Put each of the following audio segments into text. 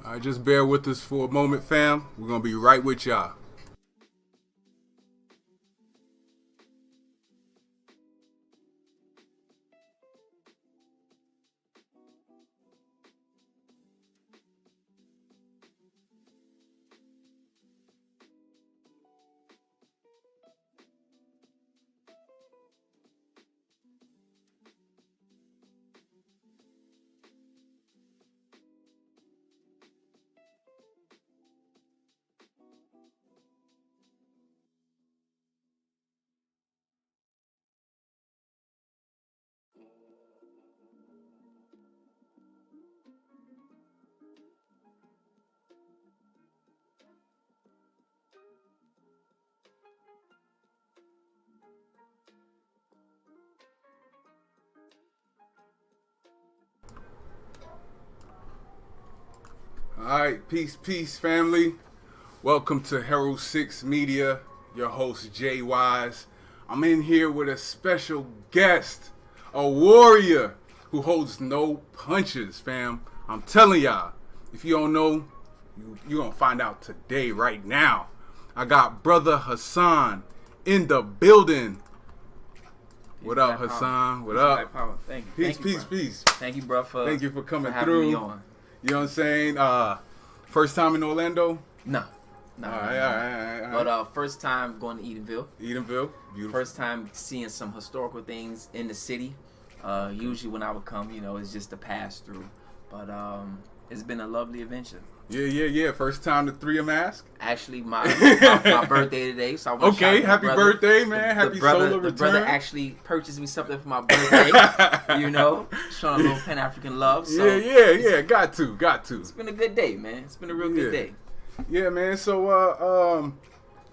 All right, just bear with us for a moment, fam. We're going to be right with y'all. All right, peace, family. Welcome to Herald 6 Media. Your host, Jwise. I'm in here with a special guest, a warrior who holds no punches, fam. I'm telling y'all, if you don't know, you're going to find out today, right now. I got Brotha Hassan in the building. What up, Hassan? What up? Thank you. Peace. Thank you, bro, Thank you for coming having through. me on. You know what I'm saying? First time in Orlando? No. All right. But first time going to Edenville. Beautiful. First time seeing some historical things in the city. Usually when I would come, it's just a pass through. But it's been a lovely adventure. Yeah. First time to three a mask. Actually, my birthday today, so I want to happy birthday, man! Happy solar return. The brother actually purchased me something for my birthday. Showing a little Pan African love. So yeah. Got to. It's been a good day, man. It's been a real good day. Yeah, man. So,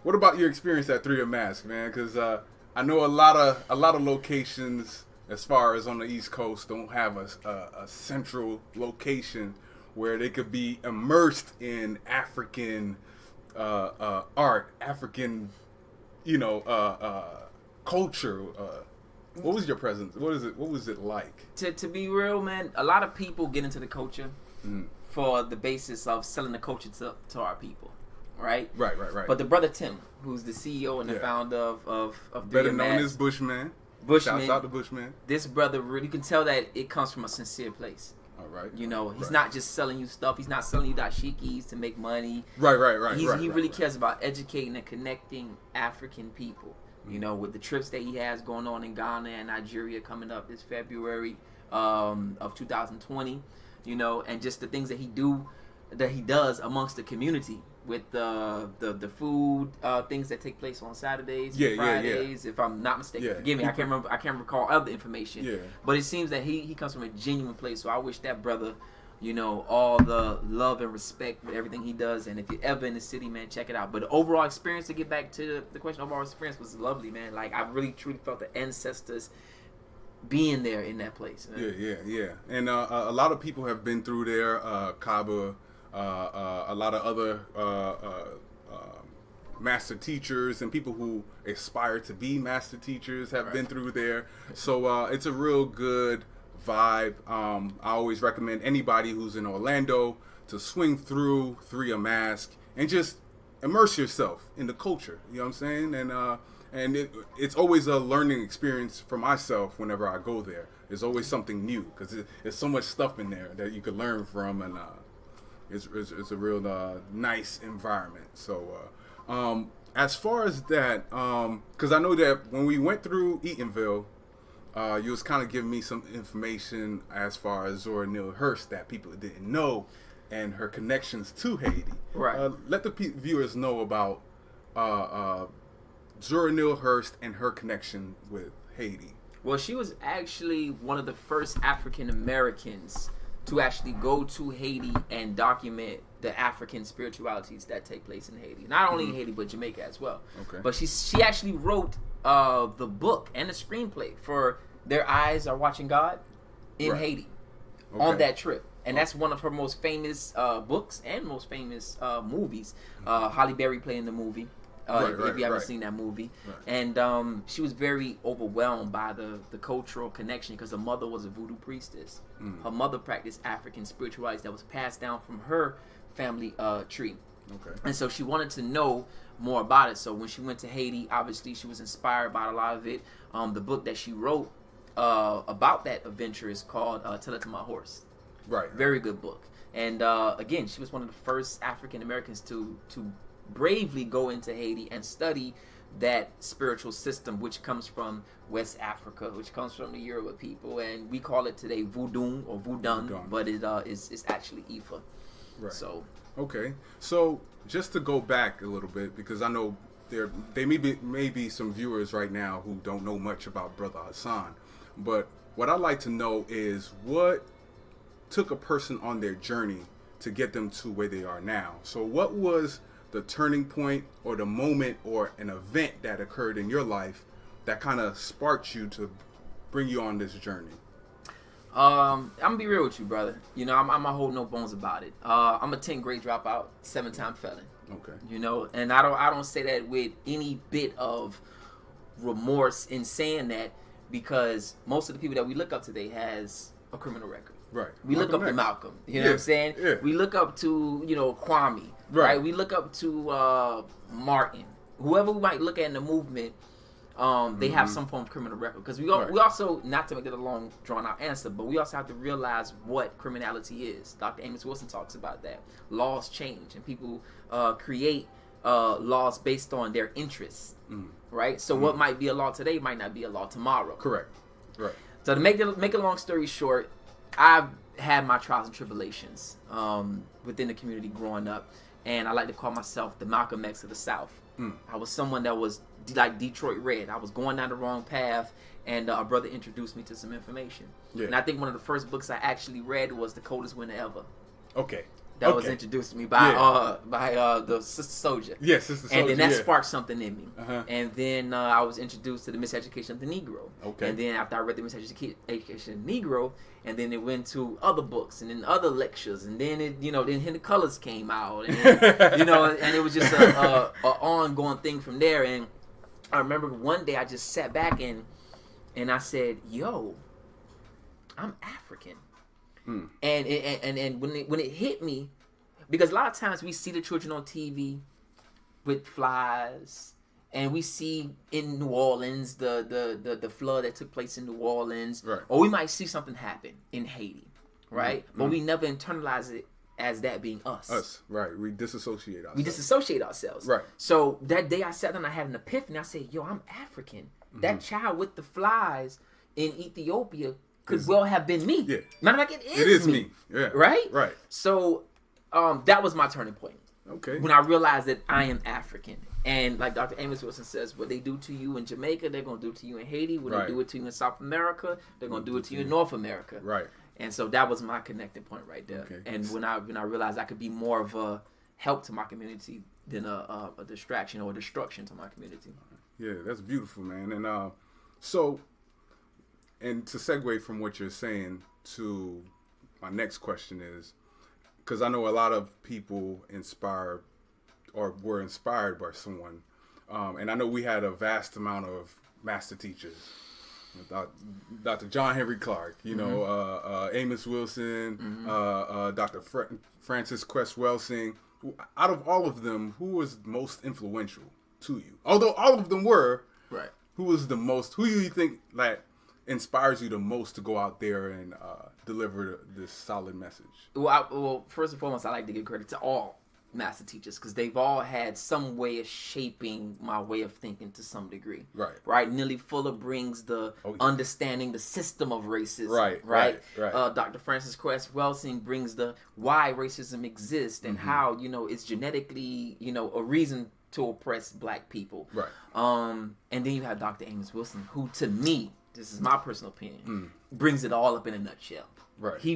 what about your experience at Three a Mask, man? Because I know a lot of locations, as far as on the East Coast, don't have a central location where they could be immersed in African art, African, culture. What was your presence? What was it like? To be real, man, a lot of people get into the culture for the basis of selling the culture to our people, right? Right. But the brother Tim, who's the CEO and the founder of better known as Bushman. Shouts out to Bushman. This brother really, you can tell that it comes from a sincere place. All right. He's not just selling you stuff. He's not selling you dashikis to make money. Right. He really cares about educating and connecting African people. With the trips that he has going on in Ghana and Nigeria coming up this February of 2020. And just the things that he does amongst the community with the food things that take place on Saturdays, and Fridays. If I'm not mistaken, forgive me. I can't recall other information. Yeah. But it seems that he comes from a genuine place. So I wish that brother, all the love and respect for everything he does. And if you're ever in the city, man, check it out. But the overall experience, to get back to the question, overall experience was lovely, man. Like, I really truly felt the ancestors being there in that place, man. Yeah. And a lot of people have been through there. Kaba, a lot of other master teachers and people who aspire to be master teachers have been through there. So it's a real good vibe. I always recommend anybody who's in Orlando to swing through Three a Mask and just immerse yourself in the culture. You know what I'm saying? And it's always a learning experience for myself whenever I go there. There's always something new because there's so much stuff in there that you could learn from, and it's a real nice environment. So as far as that, because I know that when we went through Eatonville, you was kind of giving me some information as far as Zora Neale Hurston that people didn't know, and her connections to Haiti. Right. Let the viewers know about Zora Neale Hurston and her connection with Haiti. Well, she was actually one of the first African Americans to actually go to Haiti and document the African spiritualities that take place in Haiti. Not only in Haiti, but Jamaica as well. Okay. But she actually wrote the book and the screenplay for Their Eyes Are Watching God in Haiti on that trip. And that's one of her most famous books and most famous movies. Halle Berry playing the movie. if you haven't seen that movie. Right. And she was very overwhelmed by the cultural connection because her mother was a voodoo priestess. Her mother practiced African spirituality that was passed down from her family tree. Okay. And so she wanted to know more about it. So when she went to Haiti, obviously she was inspired by a lot of it. The book that she wrote about that adventure is called Tell It to My Horse. Right. Very good book. And again, she was one of the first African Americans to bravely go into Haiti and study that spiritual system, which comes from West Africa, which comes from the Yoruba people, and we call it today voodoo or voodoo, but it is actually Ifa. Right. So okay, so just to go back a little bit, because I know there may be some viewers right now who don't know much about Brotha Hassan, but what I'd like to know is what took a person on their journey to get them to where they are now. So what was the turning point or the moment or an event that occurred in your life that kind of sparked you to bring you on this journey? I'm gonna be real with you, brother. You know, I'm gonna hold no bones about it. I'm a 10th grade dropout, 7-time felon. Okay. You know, and I don't say that with any bit of remorse in saying that, because most of the people that we look up today has a criminal record. Right. We look up to Malcolm. You know what I'm saying? Yeah. We look up to, Kwame. Right. We look up to Martin. Whoever we might look at in the movement, they have some form of criminal record. Because we also, not to make it a long, drawn-out answer, but we also have to realize what criminality is. Dr. Amos Wilson talks about that. Laws change, and people create laws based on their interests. Right? So what might be a law today might not be a law tomorrow. Correct. Right. So to make a long story short, I've had my trials and tribulations within the community growing up, and I like to call myself the Malcolm X of the South. I was someone that was like Detroit Red. I was going down the wrong path, and a brother introduced me to some information. Yeah. And I think one of the first books I actually read was The Coldest Winter Ever. Okay. That was introduced to me by the Sister Soldier. Yes, Sister Soldier. And then that sparked something in me. And then I was introduced to The Miseducation of the Negro. Okay. And then after I read The Miseducation of the Negro, and then it went to other books and then other lectures, and then it, then Hidden Colors came out, and and it was just a ongoing thing from there. And I remember one day I just sat back and I said, "Yo, I'm African." And when it hit me, because a lot of times we see the children on TV with flies, and we see in New Orleans the flood that took place in New Orleans, right. Or we might see something happen in Haiti, right? But we never internalize it as that being us. Us, right? We disassociate ourselves. Right. So that day I sat down, I had an epiphany. I said, "Yo, I'm African." That child with the flies in Ethiopia could well have been me. Yeah. Matter of fact, it is me. Yeah. Right? Right. So that was my turning point. Okay. When I realized that I am African. And like Dr. Amos Wilson says, what they do to you in Jamaica, they're going to do to you in Haiti. When they do it to you in South America, they're going to do it to you in North America. Right. And so that was my connecting point right there. Okay. And when I realized I could be more of a help to my community than a distraction or a destruction to my community. Yeah, that's beautiful, man. And so... And to segue from what you're saying to my next question is, because I know a lot of people were inspired by someone, and I know we had a vast amount of master teachers, Dr. John Henry Clark, Amos Wilson, Dr. Francis Quest Welsing. Out of all of them, who was most influential to you? Although all of them were, right? Who do you think inspires you the most to go out there and deliver this solid message? Well, first and foremost, I like to give credit to all master teachers, because they've all had some way of shaping my way of thinking to some degree. Right. Neely Fuller brings the understanding the system of racism. Right. Dr. Francis Quest Welsing brings the why racism exists and how it's genetically a reason to oppress black people. Right. And then you have Dr. Amos Wilson, who to me, this is my personal opinion, brings it all up in a nutshell. Right. He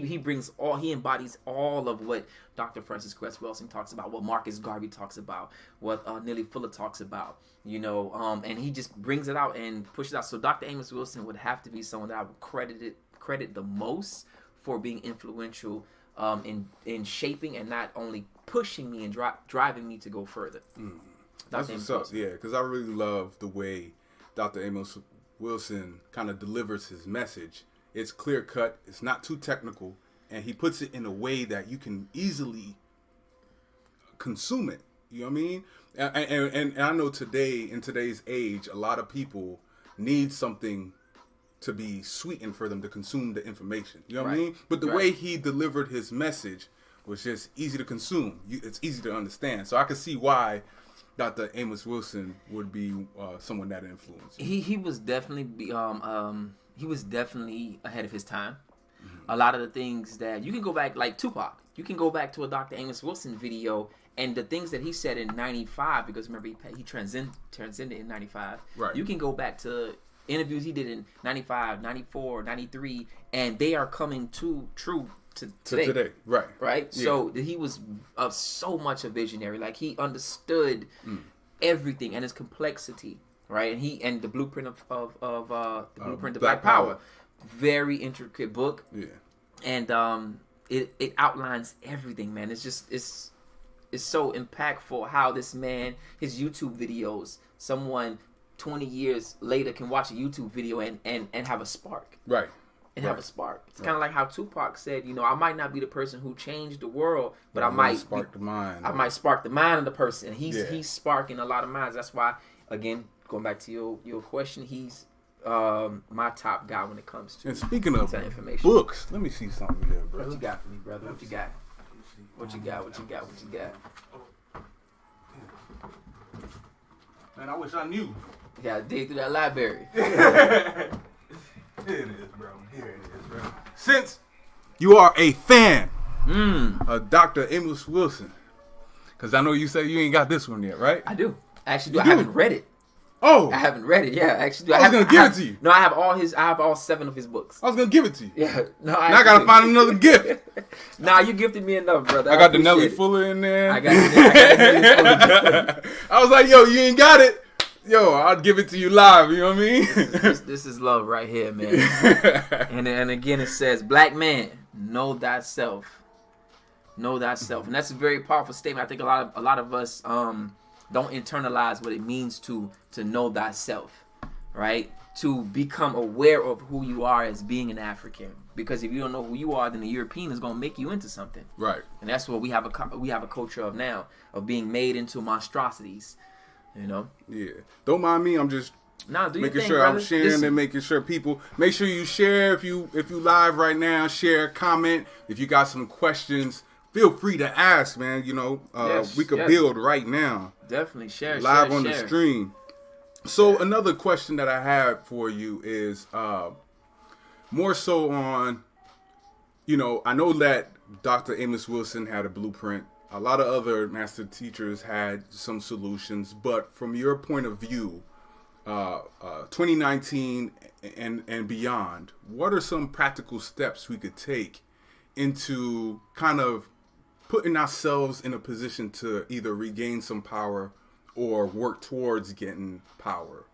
embodies all of what Dr. Francis Quest Welsing talks about, what Marcus Garvey talks about, what Neely Fuller talks about, and he just brings it out and pushes it out. So Dr. Amos Wilson would have to be someone that I would credit the most for being influential in shaping and not only pushing me and driving me to go further. That's what's up. Yeah, because I really love the way Dr. Amos Wilson kind of delivers his message. It's clear cut. It's not too technical, and he puts it in a way that you can easily consume it. You know what I mean? And I know today, in today's age, a lot of people need something to be sweetened for them to consume the information. You know what I mean? But the way he delivered his message was just easy to consume. It's easy to understand. So I can see why Dr. Amos Wilson would be someone that influenced. He was definitely ahead of his time. Mm-hmm. A lot of the things that you can go back, like Tupac, you can go back to a Dr. Amos Wilson video, and the things that he said in '95, because remember he transcended in '95. Right. You can go back to interviews he did in '95, '94, '93, and they are coming true to today. Right. Yeah. So he was so much a visionary. Like, he understood everything and his complexity, right? And the blueprint of the blueprint of Black Power. Very intricate book. Yeah. And it outlines everything, man. It's so impactful how this man, his YouTube videos, someone 20 years later can watch a YouTube video and have a spark. Right. And have a spark. It's kind of like how Tupac said, I might not be the person who changed the world, but I might spark the mind. I might spark the mind of the person. He's sparking a lot of minds. That's why, again, going back to your question, he's my top guy when it comes to. And speaking of information. Books, let me see something here, bro. What you got for me, brother? What you got? Man, I wish I knew. You gotta dig through that library. Here it is, bro. Since you are a fan of Dr. Amos Wilson, because I know you say you ain't got this one yet, right? I do. Actually, I haven't read it. Oh, I haven't read it. Yeah, actually, I was gonna give it to you. No, I have all 7 of his books. I was gonna give it to you. Yeah, now I gotta find another gift. Nah, you gifted me enough, brother. I got the Nelly Fuller in there. I got the Nelly Fuller. I was like, yo, you ain't got it. Yo, I'll give it to you live. You know what I mean? This is love right here, man. and again, it says, "Black man, know thyself. Know thyself," and that's a very powerful statement. I think a lot of us don't internalize what it means to know thyself, right? To become aware of who you are as being an African. Because if you don't know who you are, then the European is gonna make you into something, right? And that's what we have a culture of now, of being made into monstrosities. Yeah. Don't mind me. I'm just making sure brother. I'm sharing and making sure people make sure you share if you live right now. Share, comment. If you got some questions, feel free to ask, man. We could build right now. Definitely share live on the stream. So another question that I have for you is more so on. I know that Dr. Amos Wilson had a blueprint. A lot of other master teachers had some solutions, but from your point of view, 2019 and beyond, what are some practical steps we could take into kind of putting ourselves in a position to either regain some power or work towards getting power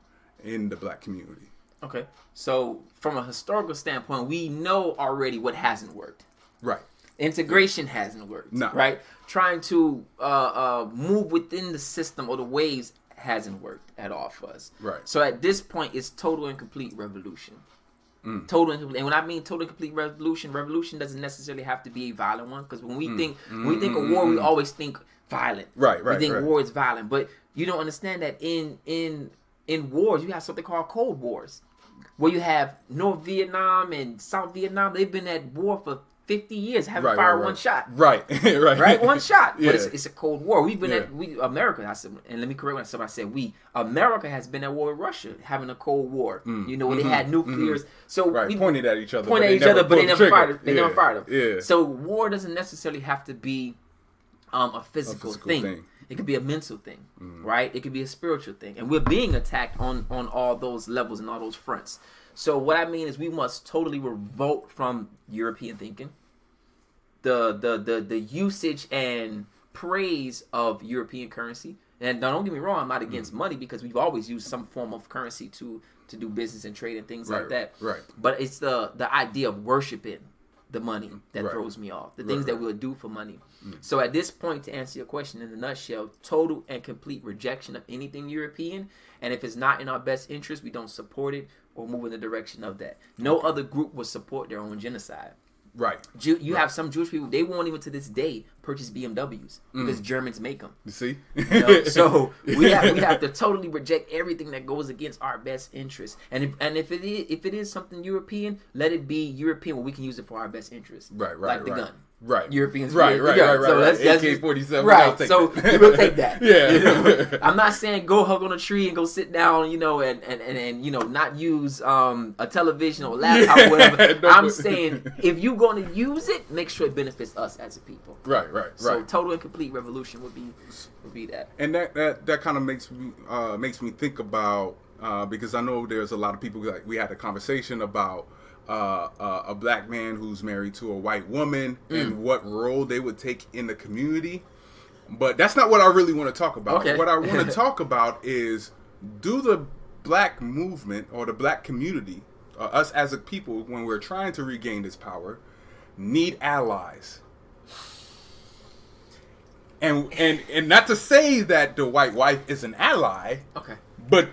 in the Black community? Okay. So from a historical standpoint, we know already what hasn't worked. Right. Integration hasn't worked. No. Right? Trying to move within the system or the waves hasn't worked at all for us. Right. So at this point, it's total and complete revolution. Total and complete. And when I mean total and complete revolution doesn't necessarily have to be a violent one. Because when we think of war, we always think violent. Right. We think war is violent. But you don't understand that in wars, you have something called Cold Wars. Where you have North Vietnam and South Vietnam. They've been at war for 50 years, haven't fired one shot. Right. One shot. Yeah. But it's a Cold War. We've been America. And let me correct myself. I said we. America has been at war with Russia, having a Cold War. They had nuclears. So we pointed at each other. But they never fired. They never fired them. Yeah. So war doesn't necessarily have to be a physical thing. It could be a mental thing, right? It could be a spiritual thing, and we're being attacked on all those levels and all those fronts. So what I mean is, we must totally revolt from European thinking. The usage and praise of European currency. And don't get me wrong, I'm not against money, because we've always used some form of currency to do business and trade and things like that. Right. But it's the idea of worshiping the money that Right. throws me off. The Right, things that right. we'll do for money. So at this point, to answer your question in a nutshell, total and complete rejection of anything European. And if it's not in our best interest, we don't support it or move in the direction of that. No other group will support their own genocide. Right. You have some Jewish people, they won't even to this day purchase BMWs because Germans make them. You see? You know? So we have to totally reject everything that goes against our best interest. And if it is something European, let it be European where we can use it for our best interest. Right. Like the gun. Right. Europeans Right. created the gun. So that's AK-47. right. So we will take that. Yeah. You know? I'm not saying go hug on a tree and go sit down, and not use a television or laptop or whatever. No, I'm saying if you're going to use it, make sure it benefits us as a people. Right. So total and complete revolution would be that. And that kind of makes me think about because I know there's a lot of people, like we had a conversation about a black man who's married to a white woman and what role they would take in the community. But that's not what I really want to talk about. Okay. What I want to talk about is, do the black movement or the black community, us as a people, when we're trying to regain this power, need allies? And not to say that the white wife is an ally. Okay. But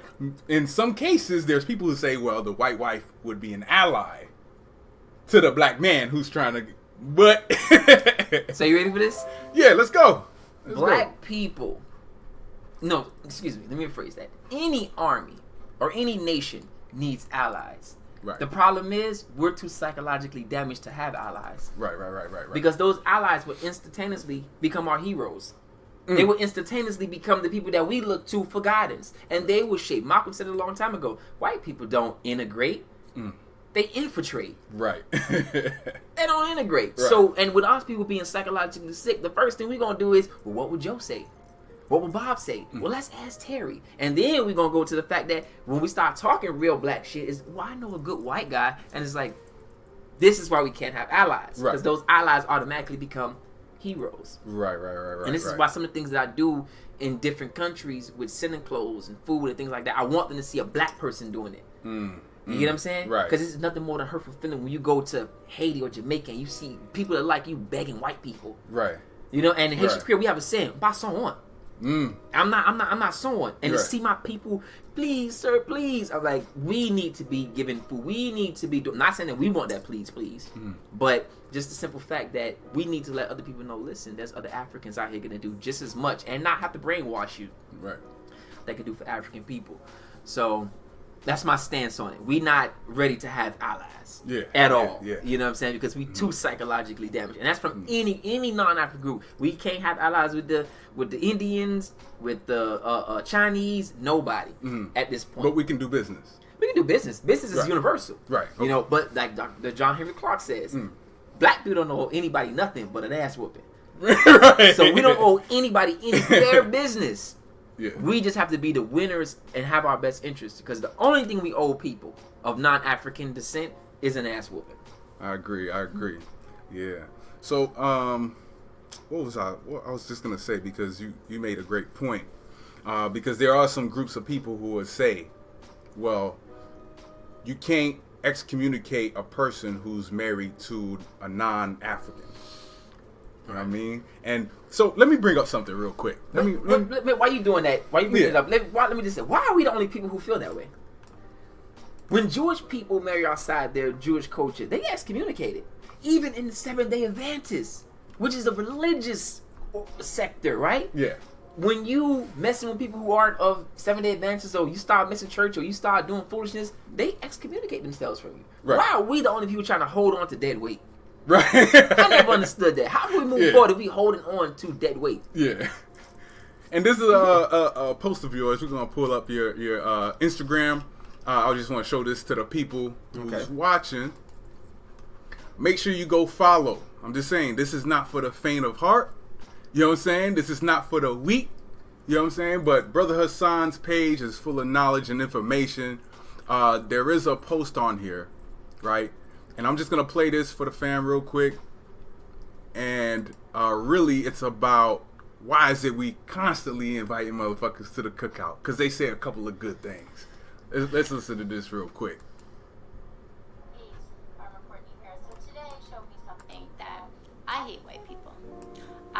in some cases, there's people who say, well, the white wife would be an ally to the black man who's trying to... But... So you ready for this? Yeah, let's go. Black people... No, excuse me. Let me rephrase that. Any army or any nation needs allies. Right. The problem is we're too psychologically damaged to have allies. Right. Because those allies will instantaneously become our heroes. They will instantaneously become the people that we look to for guidance. And they will shape. Malcolm said it a long time ago. White people don't integrate. They infiltrate. Right. They don't integrate. Right. So, and with us people being psychologically sick, the first thing we're going to do is, well, what would Joe say? What would Bob say? Well, let's ask Terry. And then we're going to go to the fact that when we start talking real black shit is, well, I know a good white guy. And it's like, this is why we can't have allies. Right. Because those allies automatically become heroes. Right. And this is why some of the things that I do in different countries with sending clothes and food and things like that, I want them to see a black person doing it. You get what I'm saying? Right. Because it's nothing more than hurtful feeling when you go to Haiti or Jamaica and you see people that like you begging white people. Right. You know, and in Haitian Right. Creole, we have a saying, "Pas son on." I'm not someone. And to Right. see my people, please, sir, please. I'm like, we need to be giving food. We need to be doing, not saying that we want that, please. But just the simple fact that we need to let other people know, listen, there's other Africans out here going to do just as much and not have to brainwash you. Right. They can do for African people. So that's my stance on it. We not ready to have allies at all. Yeah. You know what I'm saying? Because we too psychologically damaged, and that's from any non-African group. We can't have allies with the Indians, with the Chinese, nobody at this point. But we can do business. We can do business. Business is Right. universal. Right. You know, but like Dr. John Henry Clark says, black people don't owe anybody nothing but an ass whooping. Right. So we don't owe anybody any their business. Yeah. We just have to be the winners and have our best interests, because the only thing we owe people of non-African descent is an ass whooping. I agree. Yeah. So, what I was just gonna say, because you made a great point. Because there are some groups of people who would say, well, you can't excommunicate a person who's married to a non-African. You know what I mean? And so let me bring up something real quick. Why are you doing that? Why you bringing it up? Let me just say, why are we the only people who feel that way? When Jewish people marry outside their Jewish culture, they excommunicated. Even in the Seventh-day Adventists, which is a religious sector, right? Yeah. When you messing with people who aren't of Seventh-day Adventists, or you start missing church, or you start doing foolishness, they excommunicate themselves from you. Right. Why are we the only people trying to hold on to dead weight? Right. I never understood that. How can we move forward if we holding on to dead weight? Yeah. And this is a post of yours. We're gonna pull up your Instagram. I just want to show this to the people who's watching. Make sure you go follow. I'm just saying, this is not for the faint of heart. You know what I'm saying? This is not for the weak. You know what I'm saying? But Brotha Hassan's page is full of knowledge and information. There is a post on here, right? And I'm just going to play this for the fam real quick. And really, it's about why is it we constantly inviting motherfuckers to the cookout? Because they say a couple of good things. Let's listen to this real quick. I'm reporting here. So today, show me something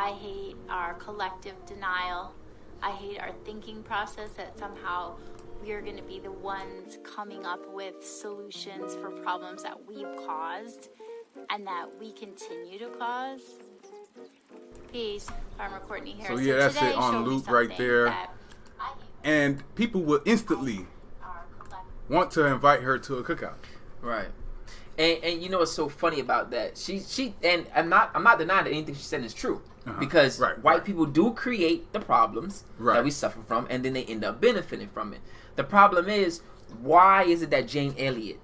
I hate our collective denial. I hate our thinking process that somehow we are going to be the ones coming up with solutions for problems that we've caused and that we continue to cause. Peace, Farmer Courtney Harrison. So yeah, that's Today it on loop right there. And people will instantly want to invite her to a cookout. Right. And you know what's so funny about that? She and I'm not denying that anything she said is true. Because white people do create the problems that we suffer from, and then they end up benefiting from it. The problem is, why is it that Jane Elliott,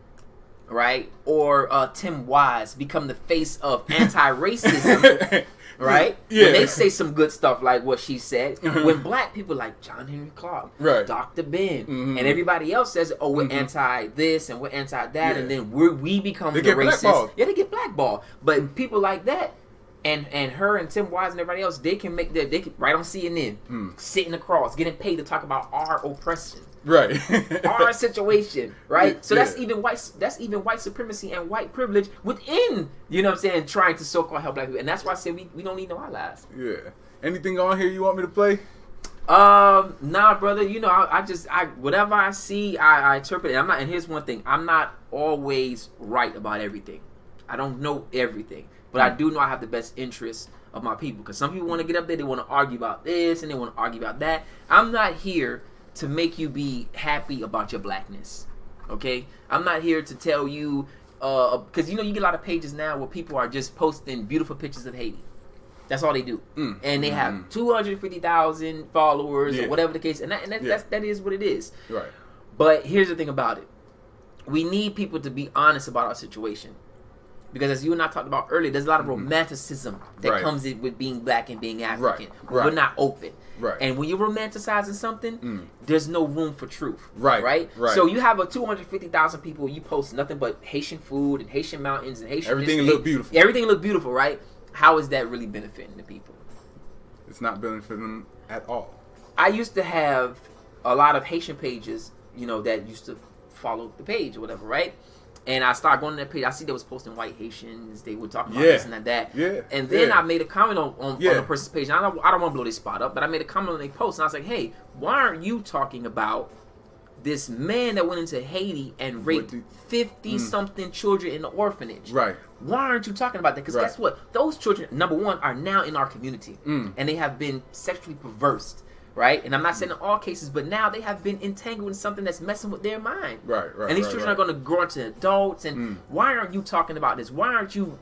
right, or Tim Wise become the face of anti-racism, right? Yeah. When they say some good stuff like what she said, when black people like John Henry Clark, Dr. Ben, and everybody else says, oh, we're anti this and we're anti that, and then we become the racist. Yeah, they get blackballed. But people like that, and her and Tim Wise and everybody else, they can make they can right on CNN, sitting across, getting paid to talk about our oppression. Right. Our situation, right? So that's even white supremacy and white privilege within, you know what I'm saying, trying to so-called help black people. And that's why I say we don't need no allies. Yeah. Anything on here you want me to play? Nah, brother. You know, I whatever I see, I interpret it. And here's one thing. I'm not always right about everything. I don't know everything. But I do know I have the best interests of my people. Because some people want to get up there, they want to argue about this, and they want to argue about that. I'm not here to make you be happy about your blackness, okay? I'm not here to tell you, because you know you get a lot of pages now where people are just posting beautiful pictures of Haiti. That's all they do, and they have 250,000 followers or whatever the case, and that is what it is. Right. But here's the thing about it: we need people to be honest about our situation. Because as you and I talked about earlier, there's a lot of romanticism that comes in with being black and being African. We're not open. Right. And when you're romanticizing something, there's no room for truth. Right. So you have 250,000 people, you post nothing but Haitian food and Haitian mountains and Haitian everything look beautiful. Everything look beautiful, right? How is that really benefiting the people? It's not benefiting them at all. I used to have a lot of Haitian pages, you know, that used to follow the page or whatever, right? And I started going to that page. I see they was posting white Haitians. They were talking about this and that. Yeah. And then I made a comment on the person's page. And I don't want to blow this spot up, but I made a comment on their post. And I was like, hey, why aren't you talking about this man that went into Haiti and raped 50-something children in the orphanage? Right. Why aren't you talking about that? Because guess what? Those children, number one, are now in our community. And they have been sexually perversed. Right? And I'm not saying in all cases, but now they have been entangled in something that's messing with their mind. Right. And these children are going to grow into adults. And why aren't you talking about this? Why aren't you,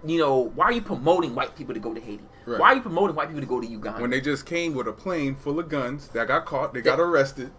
why are you promoting white people to go to Haiti? Right. Why are you promoting white people to go to Uganda? When they just came with a plane full of guns that got caught, they got arrested.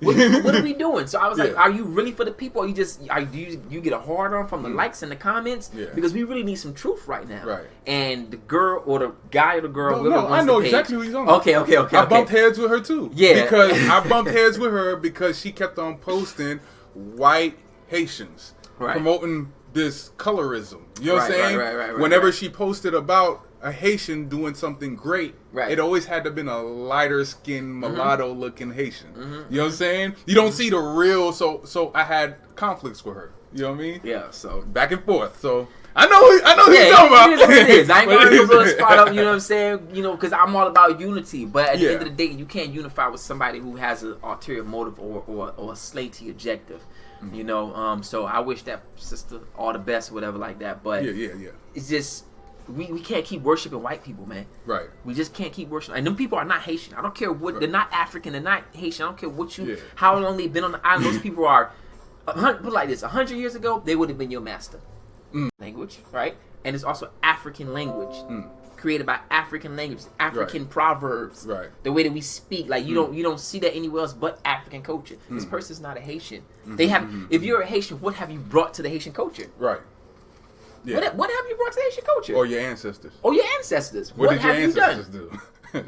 What are we doing? So I was like, are you really for the people, or you just do you get a hard on from the likes and the comments? Yeah. Because we really need some truth right now. Right. And the girl or the guy or the girl, no, I know exactly what he's on. Okay. I bumped heads with her too. Yeah. Because I bumped heads with her because she kept on posting white Haitians promoting this colorism. You know what I'm saying? Right. Whenever she posted about a Haitian doing something great, it always had to have been a lighter skinned mulatto looking Haitian. You know what I'm saying? You don't see the real, so I had conflicts with her. You know what I mean? Yeah. So back and forth. So I know who you're talking about. It is what it is. I ain't gonna blow the spot up. You know what I'm saying? You know, because I'm all about unity. But at the end of the day, you can't unify with somebody who has an ulterior motive or a slaty objective. You know. So I wish that sister all the best, or whatever like that. But it's just. We can't keep worshiping white people, man. Right. We just can't keep worshiping. And them people are not Haitian. I don't care what. They're not African. They're not Haitian. I don't care what you. How long they've been on the island. Those people are. Put it like this: 100 years ago, they would have been your master. Language, right? And it's also African language, created by African languages, African proverbs. Right. The way that we speak, like you don't see that anywhere else but African culture. This person's not a Haitian. They have. If you're a Haitian, what have you brought to the Haitian culture? Right. Yeah. What have you brought to Haitian culture? Or your ancestors. What did your ancestors do?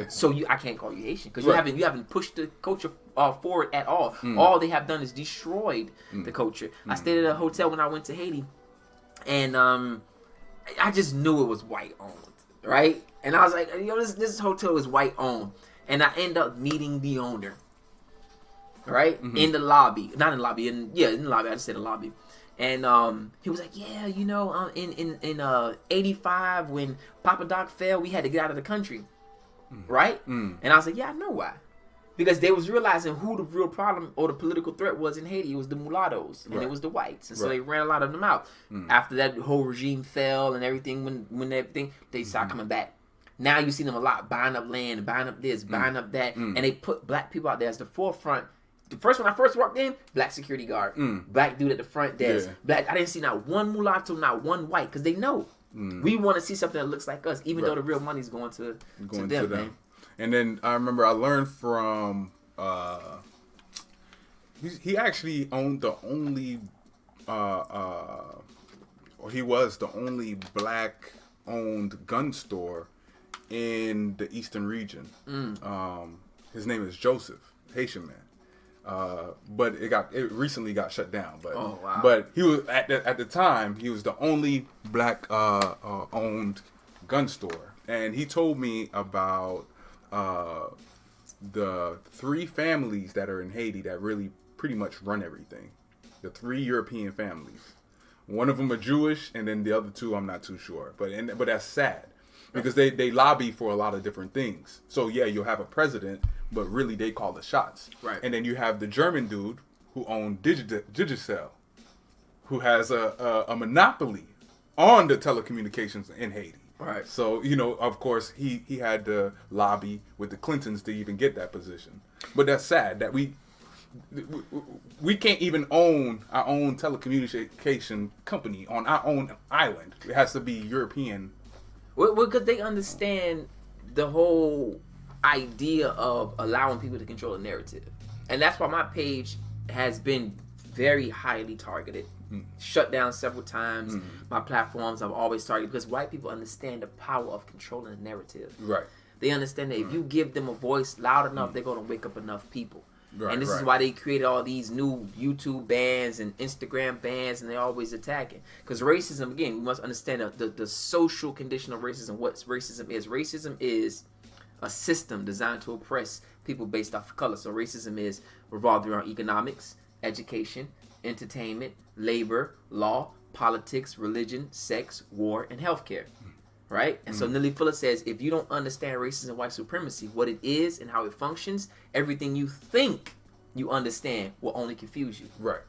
So I can't call you Haitian because you haven't pushed the culture forward at all. All they have done is destroyed the culture. I stayed at a hotel when I went to Haiti, and I just knew it was white owned, right? And I was like, this hotel is white owned, and I end up meeting the owner. right? In the lobby. Not in the lobby, in the lobby. I just said the lobby. And he was like, yeah, you know, in 85 when Papa Doc fell, we had to get out of the country. Right? And I was like, yeah, I know why. Because they was realizing who the real problem or the political threat was in Haiti. It was the mulattoes and it was the whites. And so they ran a lot of them out. After that whole regime fell and everything, when everything, they started coming back. Now you see them a lot buying up land, buying up this, buying up that. And they put black people out there as the forefront. The first when I first walked in, black security guard, black dude at the front desk. Black. I didn't see not one mulatto, not one white, because they know. We want to see something that looks like us, even though the real money's going to them, man. And then I remember I learned from he actually owned the only or he was the only black owned gun store in the eastern region. His name is Joseph, Haitian man. But it recently got shut down. But but he was at the time he was the only black owned gun store, and he told me about the 3 families that are in Haiti that really pretty much run everything. The 3 European families. One of them are Jewish, and then the other 2 I'm not too sure. But that's sad because they lobby for a lot of different things. So yeah, you'll have a president, but really they call the shots. Right. And then you have the German dude who owned Digicel, who has a monopoly on the telecommunications in Haiti. Right. So, you know, of course, he had to lobby with the Clintons to even get that position. But that's sad that we can't even own our own telecommunication company on our own island. It has to be European. Well, because they understand the whole idea of allowing people to control the narrative. And that's why my page has been very highly targeted. Shut down several times. My platforms I've always targeted because white people understand the power of controlling the narrative. Right. They understand that if you give them a voice loud enough, they're going to wake up enough people. Right, and this is why they created all these new YouTube bans and Instagram bans, and they're always attacking. Because racism, again, we must understand the social condition of racism. What racism is. Racism is a system designed to oppress people based off of color. So racism is revolved around economics, education, entertainment, labor, law, politics, religion, sex, war, and healthcare. Right? And so Nelly Fuller says, if you don't understand racism and white supremacy, what it is and how it functions, everything you think you understand will only confuse you. Right.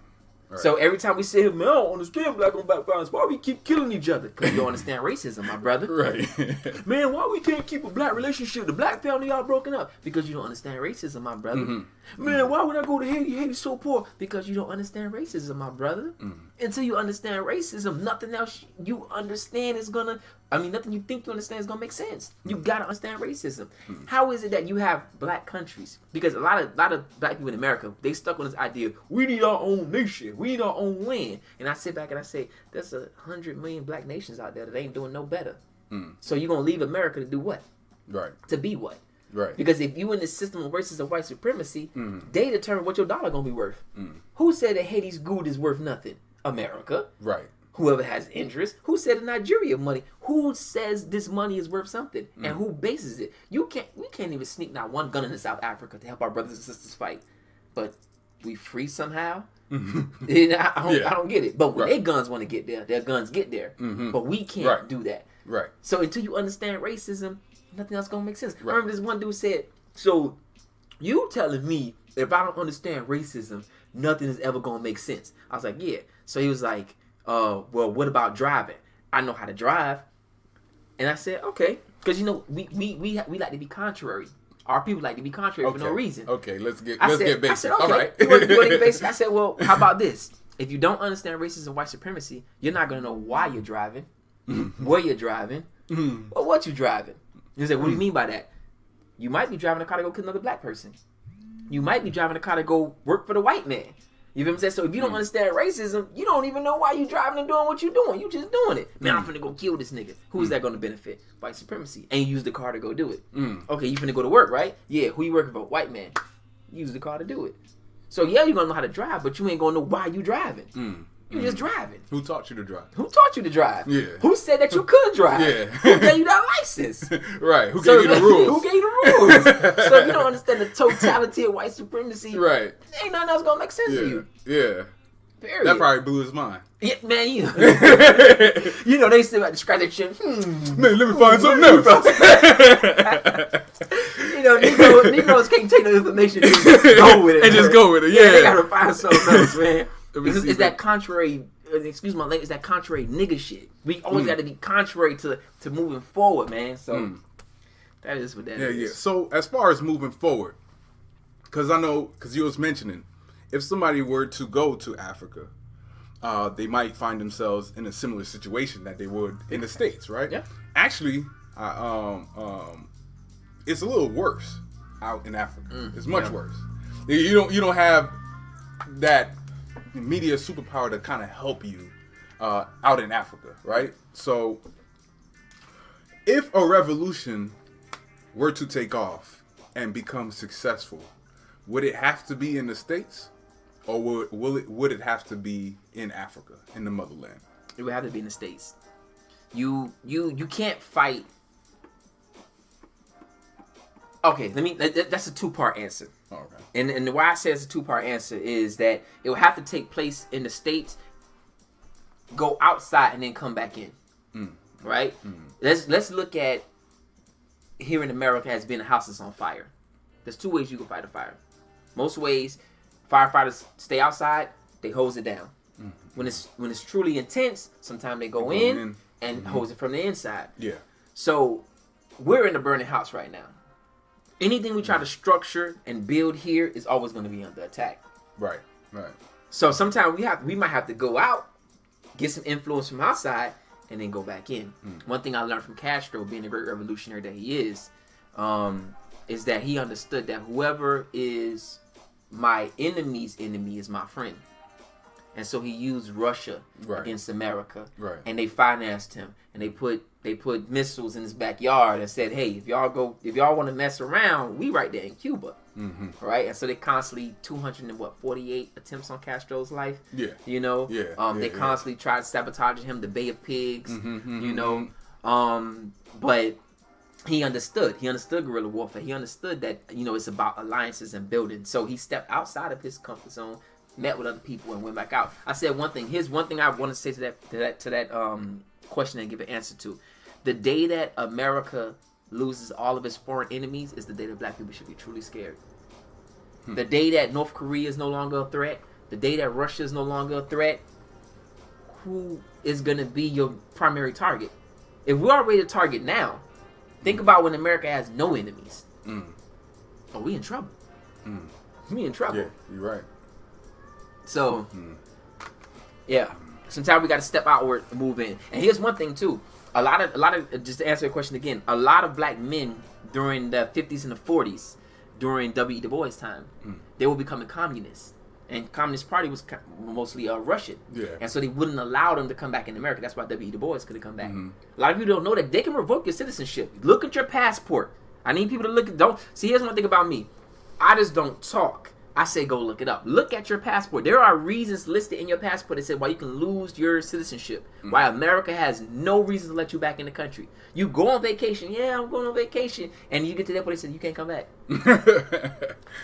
So every time we say, man, I don't understand black on black violence, why we keep killing each other? Because you don't understand racism, my brother. Right. Man, why we can't keep a black relationship? The black family all broken up. Because you don't understand racism, my brother. Man, why would I go to Haiti? Haiti's so poor. Because you don't understand racism, my brother. Until you understand racism, nothing else you understand is gonna, nothing you think you understand is gonna make sense. You gotta understand racism. How is it that you have black countries? Because a lot of black people in America, they stuck on this idea, we need our own nation. We need our own land. And I sit back and I say, there's 100 million black nations out there that ain't doing no better. So you're going to leave America to do what? Right. To be what? Right. Because if you in this system of racism and white supremacy, they determine what your dollar going to be worth. Who said that Haiti's gold is worth nothing? America. Right. Whoever has interest. Who said in Nigeria money? Who says this money is worth something? And who bases it? We can't even sneak not one gun into South Africa to help our brothers and sisters fight. But we free somehow? I don't get it. But when their guns want to get there, their guns get there. But we can't do that. Right. So until you understand racism, nothing else gonna make sense. Right. I remember this one dude said, so you telling me if I don't understand racism, nothing is ever gonna make sense. I was like, yeah. So he was like, well, what about driving? I know how to drive. And I said, okay. Because, we like to be contrary. Our people like to be contrary for no reason. Okay, let's get basic. I said, okay. All right. You want to get basic? I said, well, how about this? If you don't understand racism and white supremacy, you're not going to know why you're driving, where you're driving, or what you're driving. He said, what do you mean by that? You might be driving a car to go kill another black person. You might be driving a car to go work for the white man. You feel what I'm saying? So if you don't understand racism, you don't even know why you driving and doing what you're doing. You just doing it. Man, I'm finna go kill this nigga. Who's that going to benefit? White supremacy. And you use the car to go do it. Okay, you finna go to work, right? Yeah, who you working for? White man. Use the car to do it. So yeah, you're going to know how to drive, but you ain't going to know why you driving. You're just driving. Who taught you to drive? Who taught you to drive? Yeah. Who said that you could drive? Yeah. Who gave you that license? Right. Who gave you the rules? Who gave you the rules? So if you don't understand the totality of white supremacy, right? Ain't nothing else gonna make sense to you. Yeah. Period. That probably blew his mind. Yeah, man, you know they still about to scratch their chin. Man, let me find something else. You know, Negroes can't take no information and just go with it. And just go with it, yeah. They gotta find something else, man. It's that contrary, excuse my language, it's that contrary nigga shit. We always got to be contrary to moving forward, man. So that is what that is. Yeah. So as far as moving forward, because I know, because you was mentioning, if somebody were to go to Africa, they might find themselves in a similar situation that they would in the States, right? Yeah. Actually, it's a little worse out in Africa. It's much worse. You don't have that media superpower to kind of help you out in Africa, right? So if a revolution were to take off and become successful, would it have to be in the States, or would it have to be in Africa, in the motherland? It would have to be in the States. You can't fight. Okay, that's a two-part answer. Okay. And why I say it's a two-part answer is that it will have to take place in the States, go outside, and then come back in. Right? Let's look at here in America has been a house that's on fire. There's two ways you can fight a fire. Most ways, firefighters stay outside, they hose it down. When it's truly intense, sometimes they go in and hose it from the inside. Yeah. So we're in a burning house right now. Anything we try to structure and build here is always going to be under attack. Right. So sometimes we might have to go out, get some influence from outside, and then go back in. One thing I learned from Castro, being a great revolutionary that he is that he understood that whoever is my enemy's enemy is my friend. And so he used Russia against America. Right. And they financed him, and they put missiles in his backyard and said, "Hey, if y'all want to mess around, we right there in Cuba." Right? And so they constantly 248 attempts on Castro's life. Yeah. You know? They constantly tried sabotaging him, the Bay of Pigs, you know. But he understood. He understood guerrilla warfare. He understood that, you know, it's about alliances and building. So he stepped outside of his comfort zone, met with other people, and went back out. I said one thing. Here's one thing I want to say to that question and give an answer to. The day that America loses all of its foreign enemies is the day that black people should be truly scared. The day that North Korea is no longer a threat, the day that Russia is no longer a threat, who is going to be your primary target? If we're already a target now, think about when America has no enemies. Oh, we in trouble. We in trouble. Yeah, you're right. So, yeah. Sometimes we got to step outward and move in. And here's one thing too. A lot of just to answer your question again, a lot of black men during the 50s and the 40s, during W.E. Du Bois' time, they were becoming communists. And Communist Party was mostly Russian. Yeah. And so they wouldn't allow them to come back in America. That's why W.E. Du Bois couldn't come back. A lot of people don't know that they can revoke your citizenship. Look at your passport. I need people to look at, here's one thing about me. I just don't talk. I say go look it up. Look at your passport. There are reasons listed in your passport that say why you can lose your citizenship. Why America has no reason to let you back in the country. You go on vacation. Yeah, I'm going on vacation. And you get to that point, they say you can't come back.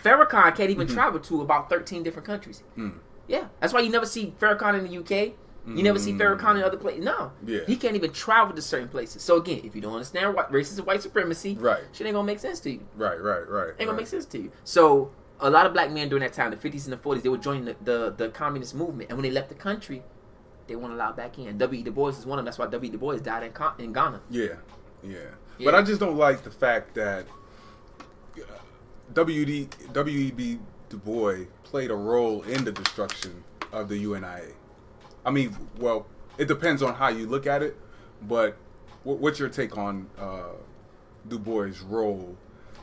Farrakhan can't even travel to about 13 different countries. Yeah, that's why you never see Farrakhan in the UK. You never see Farrakhan in other places. No, he can't even travel to certain places. So again, if you don't understand racism and white supremacy, shit ain't gonna make sense to you. Right. Ain't gonna make sense to you. So a lot of black men during that time, the 50s and the 40s, they were joining the communist movement. And when they left the country, they weren't allowed back in. W.E. Du Bois is one of them. That's why W.E. Du Bois died in Ghana. Yeah. But I just don't like the fact that W.E.B. Du Bois played a role in the destruction of the UNIA. I mean, well, it depends on how you look at it, but what's your take on Du Bois' role?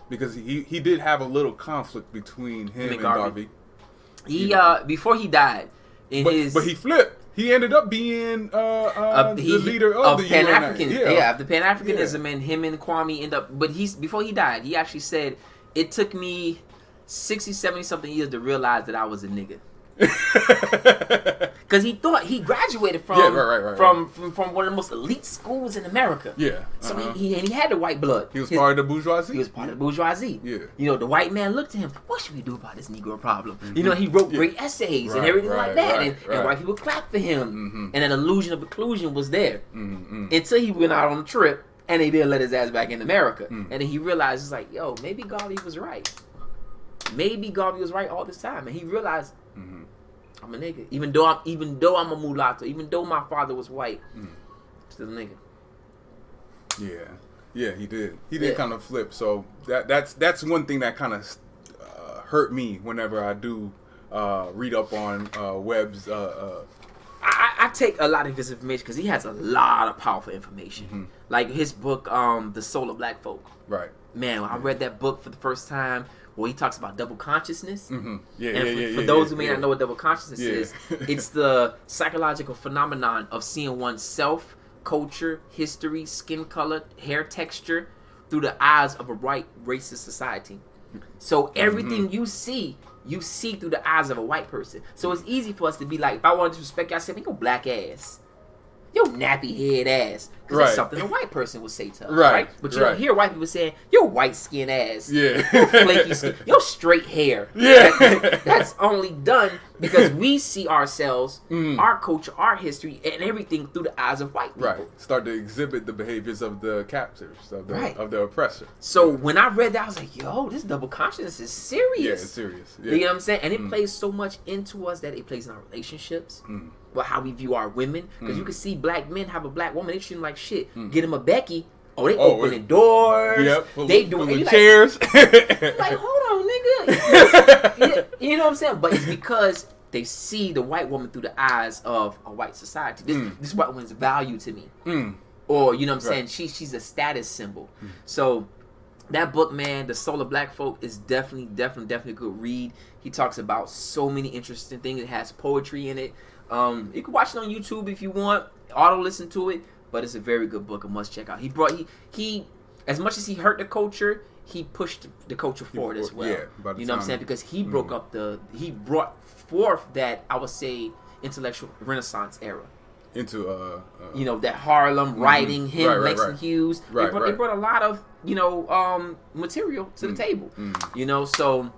Because he did have a little conflict between him and Garvey. He before he died, but he flipped. He ended up being the leader of the Pan-African. The Pan-Africanism, and him and Kwame end up. But before he died, he actually said, "It took me 60, 70 something years to realize that I was a nigga." Because he thought he graduated from from one of the most elite schools in America. Yeah. So he had the white blood. He was part of the bourgeoisie? He was part of the bourgeoisie. Yeah. You know, the white man looked at him, what should we do about this Negro problem? You know, he wrote great essays and everything like that. And white people clapped for him. And an illusion of inclusion was there. Until he went out on a trip and they didn't let his ass back in America. And then he realized, it's like, yo, maybe Garvey was right. Maybe Garvey was right all this time. And he realized, I'm a nigga. Even though I'm a mulatto, even though my father was white, still a nigga. Yeah, he did. He did kind of flip. So that's one thing that kind of hurt me whenever I do read up on Webb's. I take a lot of his information because he has a lot of powerful information. Like his book, The Soul of Black Folk. Right. Man, when I read that book for the first time, where he talks about double consciousness. For those who may not know what double consciousness is, it's the psychological phenomenon of seeing oneself, culture, history, skin color, hair texture through the eyes of a white racist society. So everything you see through the eyes of a white person. So it's easy for us to be like, if I wanted to respect you, I say, man, your black ass. Your nappy head ass. Because that's something a white person would say to us. Right. But you don't hear white people saying, your white skin ass. Yeah. Your flaky skin. Your straight hair. Yeah. That's only done because we see ourselves, our culture, our history, and everything through the eyes of white people. Right. Start to exhibit the behaviors of the captors, of the oppressor. So when I read that, I was like, yo, this double consciousness is serious. Yeah, it's serious. Yeah. You know what I'm saying? And it plays so much into us that it plays in our relationships. Well, how we view our women. Because you can see black men have a black woman, they treat them like shit. Get them a Becky. Oh, they opening doors. Yep. They doing chairs. Like, hold on, nigga. You know what I'm saying? But it's because they see the white woman through the eyes of a white society. This white woman's value to me. Or, you know what I'm saying? She's a status symbol. So that book, man, The Soul of Black Folk, is definitely a good read. He talks about so many interesting things. It has poetry in it. You can watch it on YouTube if you want, auto listen to it, but it's a very good book, a must check out. He as much as he hurt the culture, he pushed the culture forward as well. Yeah, you know what I'm saying? Because he broke up he brought forth that, I would say, intellectual Renaissance era. Into you know, that Harlem writing, Langston Hughes. They brought a lot of, you know, material to the table. You know, so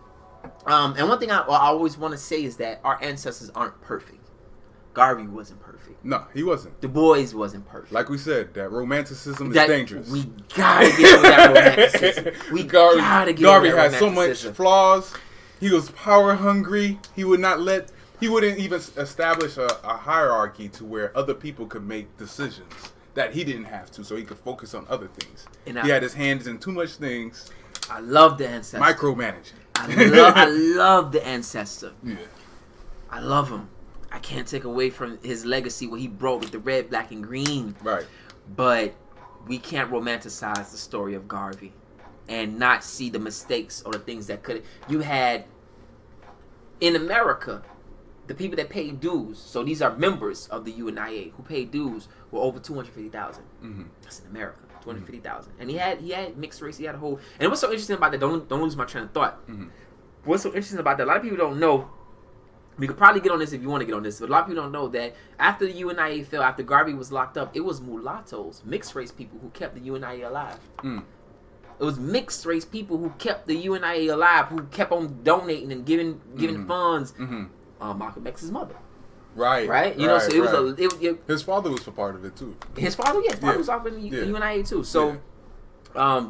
and one thing I always want to say is that our ancestors aren't perfect. Garvey wasn't perfect. No, he wasn't. Du Bois wasn't perfect. Like we said, that romanticism is dangerous. We gotta get with that romanticism. Garvey had so much flaws. He was power hungry. He wouldn't even establish a hierarchy to where other people could make decisions that he didn't have to, so he could focus on other things. And he had his hands in too much things. I love the ancestor. Micromanaging. I love the ancestor. Yeah. I love him. I can't take away from his legacy, what he brought with the red, black, and green. Right. But we can't romanticize the story of Garvey and not see the mistakes or the things that could. You had, in America, the people that paid dues, so these are members of the UNIA who paid dues, were over 250,000. That's in America, 250,000. And he had mixed race, he had a whole. And what's so interesting about that, don't lose my train of thought. What's so interesting about that, a lot of people don't know. We could probably get on this if you want to get on this, but a lot of people don't know that after the UNIA fell, after Garvey was locked up, it was mulattoes, mixed race people who kept the UNIA alive. It was mixed race people who kept the UNIA alive, who kept on donating and giving funds. Malcolm X's mother. Right. You know, so it was his father was a part of it too. His father was off in the UNIA too. So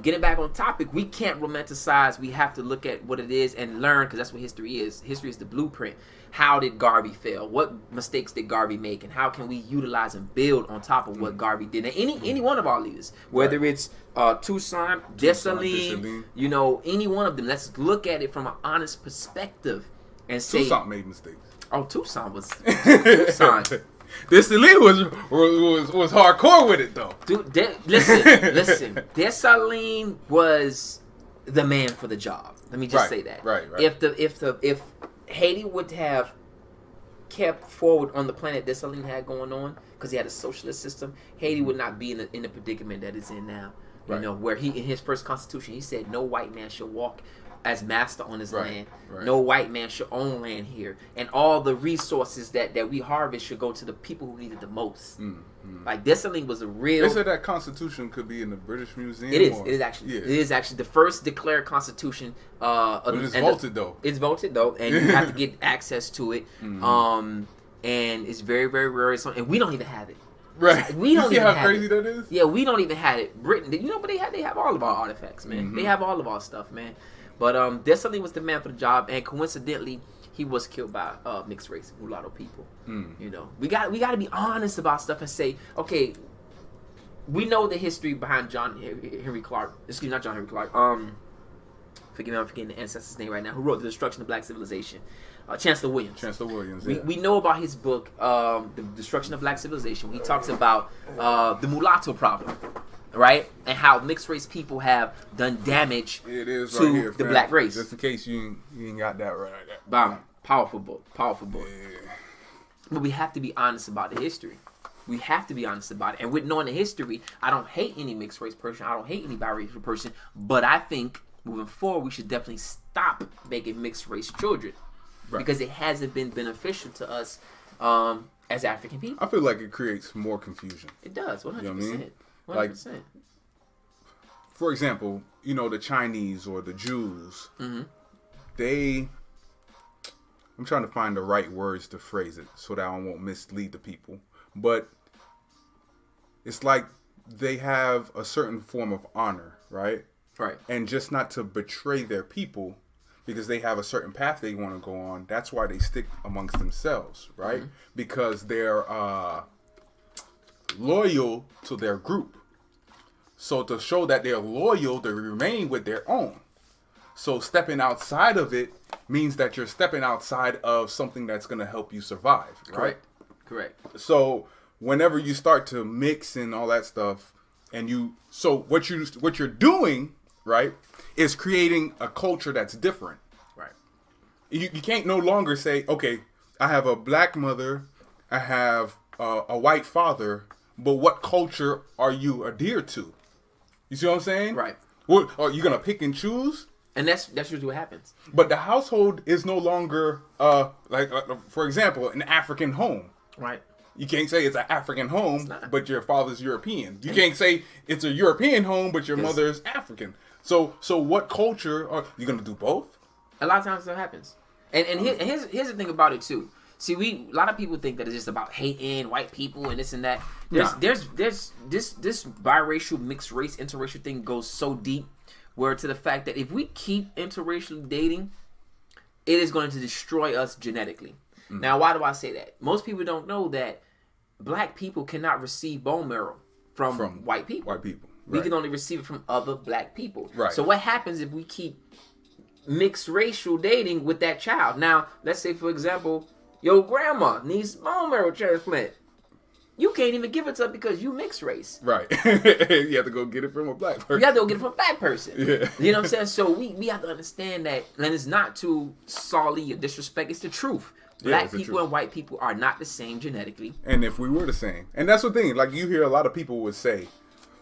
getting back on topic, we can't romanticize. We have to look at what it is and learn, because that's what history is. History is the blueprint. How did Garvey fail? What mistakes did Garvey make? And how can we utilize and build on top of what Garvey did? And any one of our leaders, whether it's Toussaint, Dessalines, you know, any one of them. Let's look at it from an honest perspective and say Toussaint made mistakes. Oh, Toussaint was Toussaint. Dessalines was hardcore with it though. Dude, listen. Dessalines was the man for the job. Let me just say that. Right. If Haiti would have kept forward on the planet Dessalines had going on, because he had a socialist system, Haiti would not be in the predicament that it's in now. You know, where he, in his first constitution, he said no white man shall walk as master on this Right, land. right. No white man should own land here, and all the resources that we harvest should go to the people who need it the most. Like Dessalines was a real. They said that Constitution could be in the British Museum. It is. Or, It is actually. Yeah. It is actually the first declared Constitution. But it's voted though. It's voted though, and you have to get access to it. And it's very, very rare. And we don't even have it. Right. We don't you see even how have crazy it. that is? Yeah, we don't even have it. Britain, you know, but they have all of our artifacts, man. They have all of our stuff, man. But Dessalines was the man for the job, and coincidentally, he was killed by mixed race mulatto people. You know, we got to be honest about stuff and say, okay, we know the history behind John Henry Clark. Excuse me, not John Henry Clark. Forgive me, I'm forgetting the ancestor's name right now. Who wrote The Destruction of Black Civilization? Chancellor Williams. Chancellor Williams. Yeah. We know about his book, The Destruction of Black Civilization. He talks about the mulatto problem, right? And how mixed race people have done damage It is to right here, the fam. black race. Just in case you ain't got that right. Bam. Powerful book. Powerful book. Yeah. But we have to be honest about the history. We have to be honest about it. And with knowing the history, I don't hate any mixed race person. I don't hate any biracial person. But I think moving forward, we should definitely stop making mixed race children. Right. Because it hasn't been beneficial to us as African people. I feel like it creates more confusion. It does, 100%. You know what I mean? 100%. Like, for example, you know, the Chinese or the Jews, I'm trying to find the right words to phrase it so that I won't mislead the people. But it's like they have a certain form of honor, right? Right. And just not to betray their people because they have a certain path they want to go on. That's why they stick amongst themselves, right? Because they're loyal to their group. So to show that they're loyal, they remain with their own. So stepping outside of it means that you're stepping outside of something that's going to help you survive, right? Correct. So whenever you start to mix and all that stuff, and what you're doing, right, is creating a culture that's different. Right. You can't no longer say, okay, I have a black mother, I have a white father, but what culture are you adhered to? You see what I'm saying? Right. What, are you gonna pick and choose? And that's usually what happens. But the household is no longer for example, an African home. Right. You can't say it's an African home, not. but your father's European. You can't say it's a European home, but your mother's African. So what culture are you gonna do both? A lot of times that happens. And here's the thing about it too. See, a lot of people think that it's just about hating white people and this and that. There's this biracial, mixed race, interracial thing goes so deep, where to the fact that if we keep interracial dating, it is going to destroy us genetically. Now, why do I say that? Most people don't know that black people cannot receive bone marrow from white people. White people. We Right. can only receive it from other black people. Right. So what happens if we keep mixed racial dating with that child? Now, let's say, for example, your grandma needs bone marrow transplant. You can't even give it to her because you mixed race. Right. You have to go get it from a black person. You have to go get it from a black person. Yeah. You know what I'm saying? So we have to understand that, and it's not to sully or disrespect, it's the truth. Black it's the people truth. and white people are not the same genetically. And if we were the same, and that's the thing, like you hear a lot of people would say,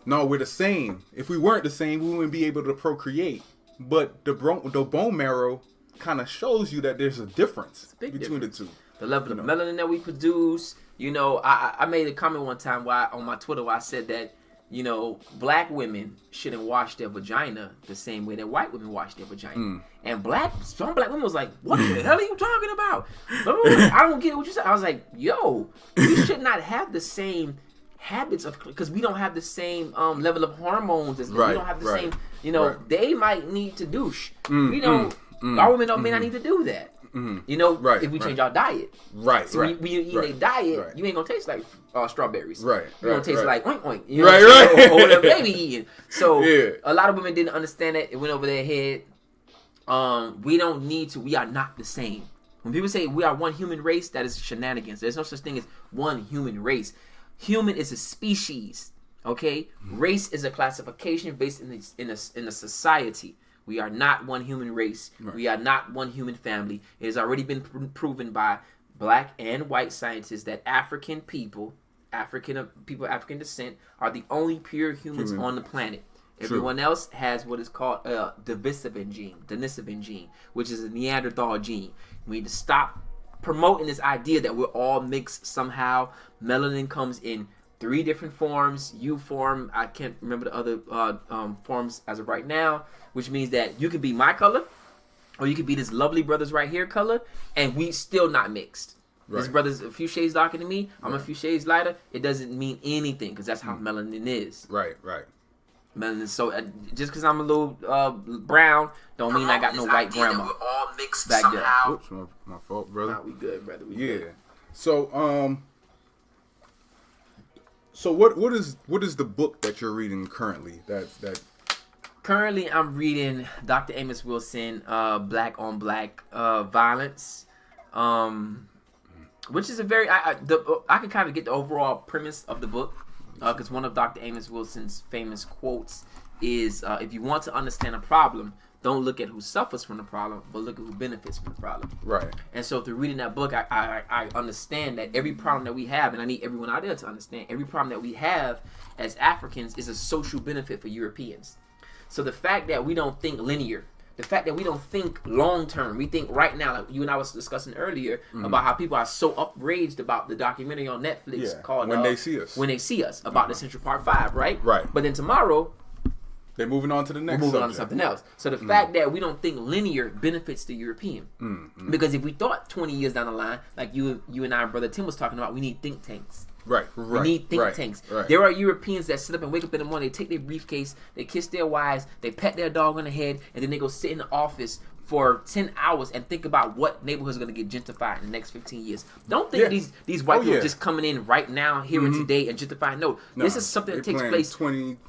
no, we're the same. If we weren't the same, we wouldn't be able to procreate. But the bone marrow kind of shows you that there's a difference between the two. The level of melanin that we produce. You know, I made a comment one time on my Twitter where I said that, you know, black women shouldn't wash their vagina the same way that white women wash their vagina. And some black women was like, what the hell are you talking about? I don't get what you said. I was like, yo, we should not have the same habits because we don't have the same level of hormones as we don't have the same, you know, they might need to douche. Our women may not need to do that. You know, if we change our diet. Right. So when you eat a diet, you ain't gonna taste like strawberries. Right. You're gonna taste like oink oink. You know or whatever they be eating. So a lot of women didn't understand that. It went over their head. We don't need to. We are not the same. When people say we are one human race, that is shenanigans. There's no such thing as one human race. Human is a species. Okay, race is a classification based in a society. We are not one human race. Right. We are not one human family. It has already been proven by black and white scientists that African people of African descent, are the only pure humans on the planet. Everyone else has what is called a Denisovan gene, which is a Neanderthal gene. We need to stop promoting this idea that we're all mixed somehow. Melanin comes in 3 different forms. U form, I can't remember the other forms as of right now, which means that you could be my color, or you could be this lovely brother's right here color, and we still not mixed. Right. This brother's a few shades darker than me. I'm a few shades lighter. It doesn't mean anything because that's how melanin is. Right. Melanin. So just because I'm a little brown, don't mean I got no white grandma. We're all mixed back somehow. There. Oops, my fault, brother. Nah, we good, brother. We good. So so what is the book that you're reading currently? That. Currently, I'm reading Dr. Amos Wilson, Black on Black Violence. Which is a very I can kind of get the overall premise of the book because one of Dr. Amos Wilson's famous quotes is if you want to understand a problem, don't look at who suffers from the problem, but look at who benefits from the problem. Right. And so through reading that book, I understand that every problem that we have, and I need everyone out there to understand, every problem that we have as Africans is a social benefit for Europeans. So the fact that we don't think linear, the fact that we don't think long term, we think right now, like you and I was discussing earlier about how people are so outraged about the documentary on Netflix called When They See Us. When They See Us, about the Central Park 5, right? Right. But then tomorrow, they're moving on to the next we're moving subject. on to something else. So the fact that we don't think linear benefits the European. Because if we thought 20 years down the line, like you and I and Brother Tim was talking about, we need think tanks. Right. We need think tanks. Right. There are Europeans that sit up and wake up in the morning, they take their briefcase, they kiss their wives, they pet their dog on the head, and then they go sit in the office for 10 hours and think about what neighborhood's going to get gentrified in the next 15 years. Don't think these white people are just coming in right now, here and today, and gentrifying. No, this is something that takes place 20